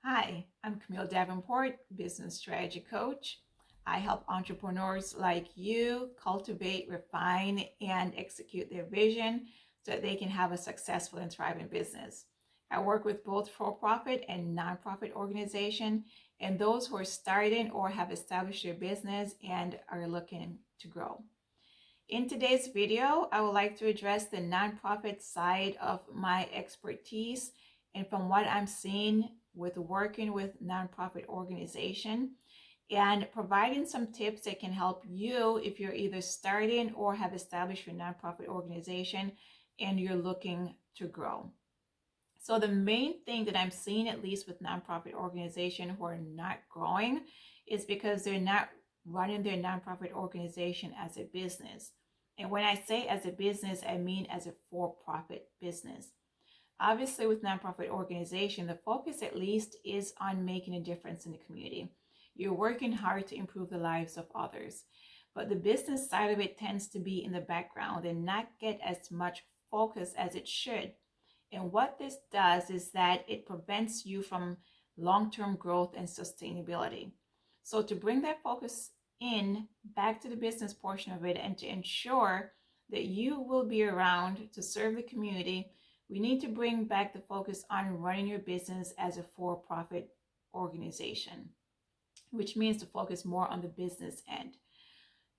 Hi, I'm Camille Davenport, business strategy coach. I help entrepreneurs like you cultivate, refine, and execute their vision so that they can have a successful and thriving business. I work with both for-profit and nonprofit organizations and those who are starting or have established their business and are looking to grow. In today's video, I would like to address the nonprofit side of my expertise and from what I'm seeing with working with nonprofit organization and providing some tips that can help you if you're either starting or have established your nonprofit organization and you're looking to grow. So the main thing that I'm seeing, at least with nonprofit organizations who are not growing, is because they're not running their nonprofit organization as a business. And when I say as a business, I mean as a for-profit business. Obviously, with nonprofit organization, the focus at least is on making a difference in the community. You're working hard to improve the lives of others. But the business side of it tends to be in the background and not get as much focus as it should. And what this does is that it prevents you from long-term growth and sustainability. So to bring that focus in back to the business portion of it and to ensure that you will be around to serve the community, we need to bring back the focus on running your business as a for-profit organization, which means to focus more on the business end.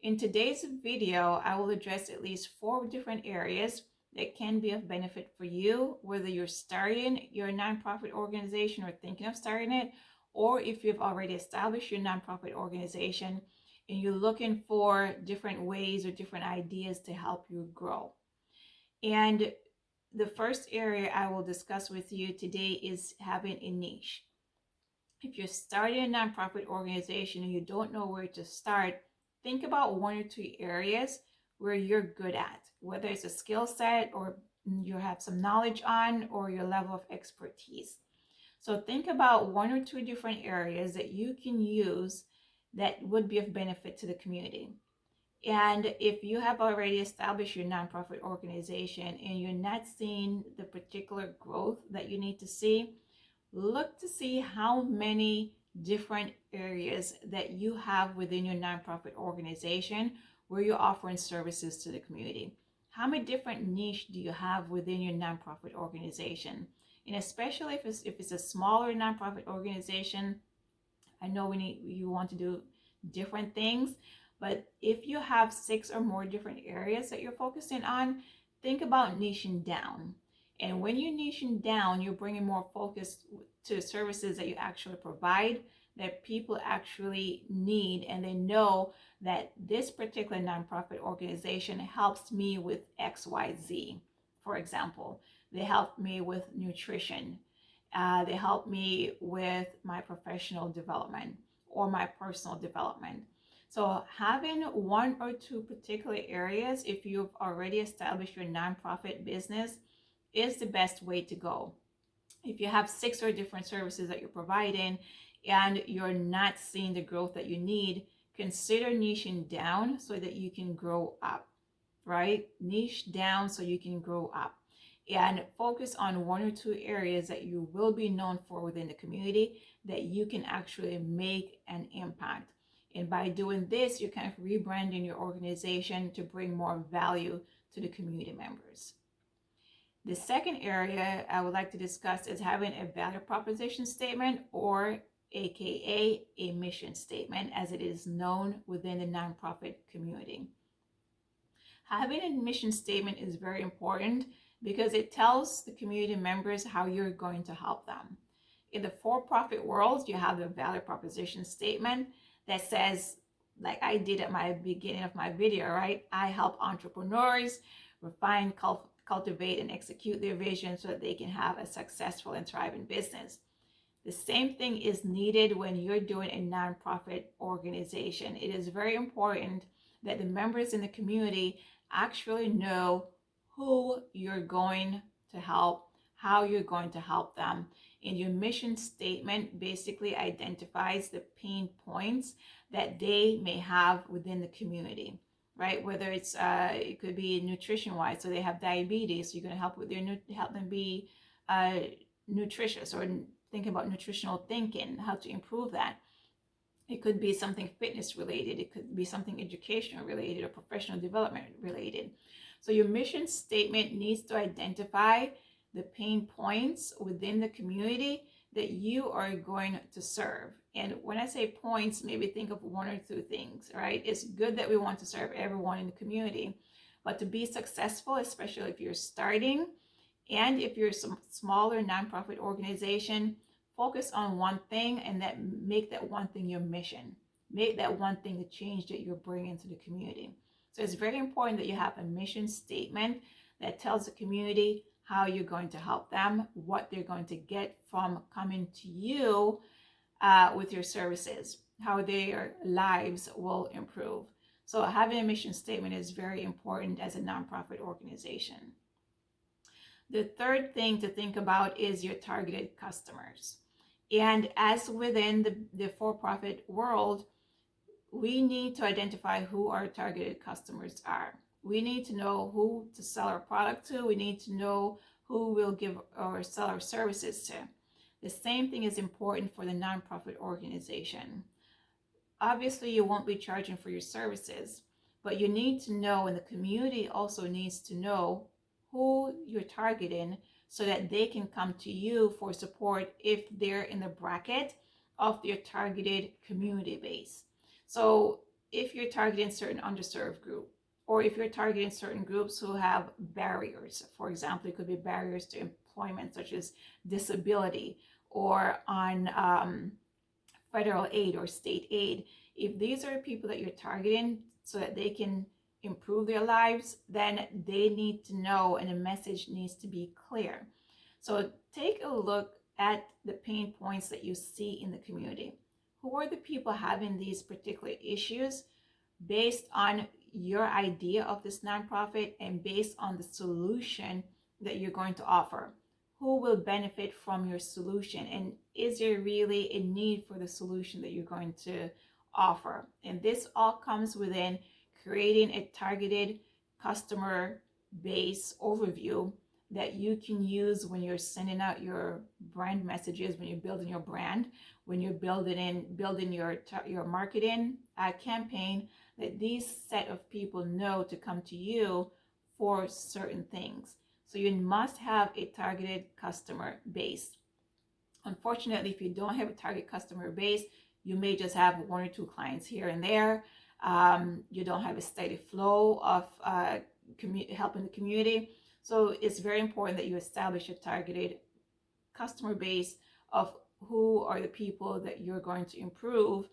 In today's video, I will address at least 4 different areas that can be of benefit for you, whether you're starting your nonprofit organization or thinking of starting it, or if you've already established your nonprofit organization and you're looking for different ways or different ideas to help you grow. And the first area I will discuss with you today is having a niche. If you're starting a nonprofit organization and you don't know where to start, think about 1 or 2 areas where you're good at, whether it's a skill set or you have some knowledge on or your level of expertise. So think about 1 or 2 different areas that you can use that would be of benefit to the community. And if you have already established your nonprofit organization and you're not seeing the particular growth that you need to see, look to see how many different areas that you have within your nonprofit organization where you're offering services to the community. How many different niche do you have within your nonprofit organization? And especially if it's a smaller nonprofit organization, I know you want to do different things, but if you have 6 or more different areas that you're focusing on, think about niching down. And when you're niching down, you're bringing more focus to services that you actually provide, that people actually need, and they know that this particular nonprofit organization helps me with XYZ. For example, they help me with nutrition. They help me with my professional development or my personal development. So having 1 or 2 particular areas, if you've already established your nonprofit business, is the best way to go. If you have 6 or different services that you're providing and you're not seeing the growth that you need, consider niching down so that you can grow up, right? Niche down so you can grow up and focus on 1 or 2 areas that you will be known for within the community that you can actually make an impact. And by doing this, you're kind of rebranding your organization to bring more value to the community members. The second area I would like to discuss is having a value proposition statement, or AKA a mission statement, as it is known within the nonprofit community. Having a mission statement is very important because it tells the community members how you're going to help them. In the for-profit world, you have the value proposition statement that says, like I did at my beginning of my video, right? I help entrepreneurs refine, cultivate, and execute their vision so that they can have a successful and thriving business. The same thing is needed when you're doing a nonprofit organization. It is very important that the members in the community actually know who you're going to help, how you're going to help them. And your mission statement basically identifies the pain points that they may have within the community, right? Whether it's it could be nutrition wise, so they have diabetes, so you're going to help with help them be nutritious, or think about nutritional thinking, how to improve that. It could be something fitness related. It could be something educational related or professional development related. So your mission statement needs to identify the pain points within the community that you are going to serve. And when I say points, maybe think of one or two things, right? It's good that we want to serve everyone in the community, but to be successful, especially if you're starting and if you're some smaller nonprofit organization, focus on one thing and that make that one thing your mission. Make that one thing the change that you're bringing to the community. So it's very important that you have a mission statement that tells the community how you're going to help them, what they're going to get from coming to you with your services, how their lives will improve. So having a mission statement is very important as a nonprofit organization. The third thing to think about is your targeted customers. And as within the for-profit world, we need to identify who our targeted customers are. We need to know who to sell our product to. We need to know who we'll give or sell our services to. The same thing is important for the nonprofit organization. Obviously, you won't be charging for your services, but you need to know, and the community also needs to know who you're targeting so that they can come to you for support if they're in the bracket of your targeted community base. So if you're targeting certain underserved group, or if you're targeting certain groups who have barriers, for example, it could be barriers to employment such as disability or on federal aid or state aid. If these are people that you're targeting so that they can improve their lives, then they need to know and the message needs to be clear. So take a look at the pain points that you see in the community. Who are the people having these particular issues based on your idea of this nonprofit and based on the solution that you're going to offer? Who will benefit from your solution? And is there really a need for the solution that you're going to offer? And this all comes within creating a targeted customer base overview that you can use when you're sending out your brand messages, when you're building your brand, when you're building your marketing campaign, that these set of people know to come to you for certain things. So you must have a targeted customer base. Unfortunately, if you don't have a target customer base, you may just have one or two clients here and there. You don't have a steady flow of helping the community. So it's very important that you establish a targeted customer base of who are the people that you're going to improve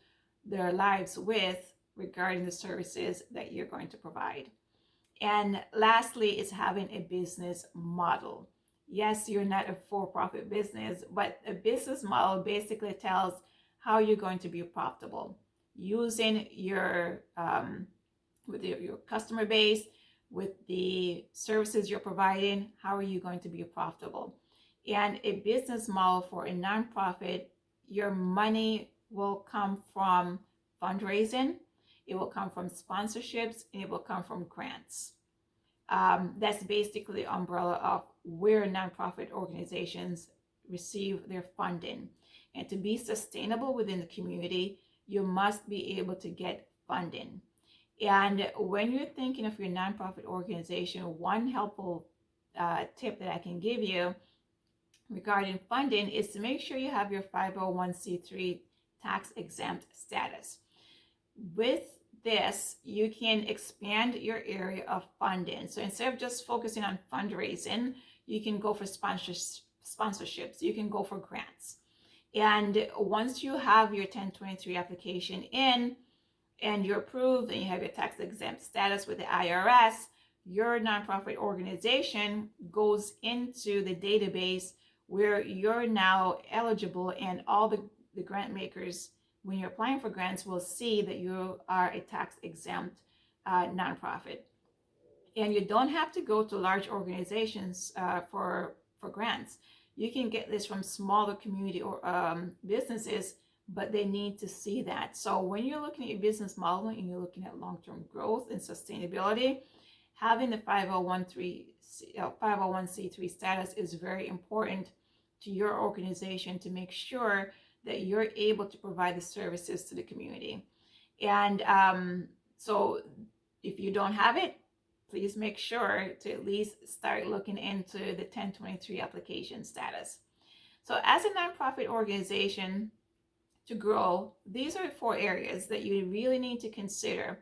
their lives with regarding the services that you're going to provide. And lastly is having a business model. Yes, you're not a for-profit business, but a business model basically tells how you're going to be profitable using your with your customer base, with the services you're providing. How are you going to be profitable? And a business model for a nonprofit, your money will come from fundraising, it will come from sponsorships, and it will come from grants. That's basically the umbrella of where nonprofit organizations receive their funding. And to be sustainable within the community, you must be able to get funding. And when you're thinking of your nonprofit organization, one helpful tip that I can give you regarding funding is to make sure you have your 501c3 tax exempt status. With this, you can expand your area of funding. So instead of just focusing on fundraising, you can go for sponsorships, you can go for grants. And once you have your 1023 application in and you're approved and you have your tax exempt status with the IRS, your nonprofit organization goes into the database where you're now eligible, and all the grant makers, when you're applying for grants, will see that you are a tax exempt nonprofit. And you don't have to go to large organizations for grants. You can get this from smaller community or businesses, but they need to see that. So when you're looking at your business model and you're looking at long-term growth and sustainability, having the 501c3 status is very important to your organization to make sure that you're able to provide the services to the community. And so if you don't have it, please make sure to at least start looking into the 1023 application status. So as a nonprofit organization, to grow, these are 4 areas that you really need to consider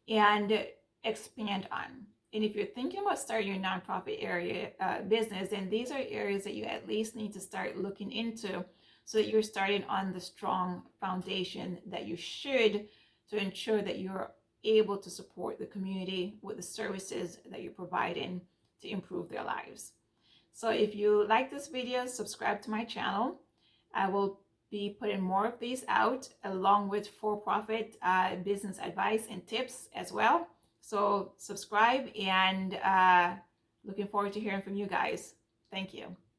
and expand on. And if you're thinking about starting your nonprofit area business, then these are areas that you at least need to start looking into so that you're starting on the strong foundation that you should, to ensure that you're able to support the community with the services that you're providing to improve their lives. So if you like this video, subscribe to my channel. I will be putting more of these out along with for-profit business advice and tips as well. So subscribe, and looking forward to hearing from you guys. Thank you.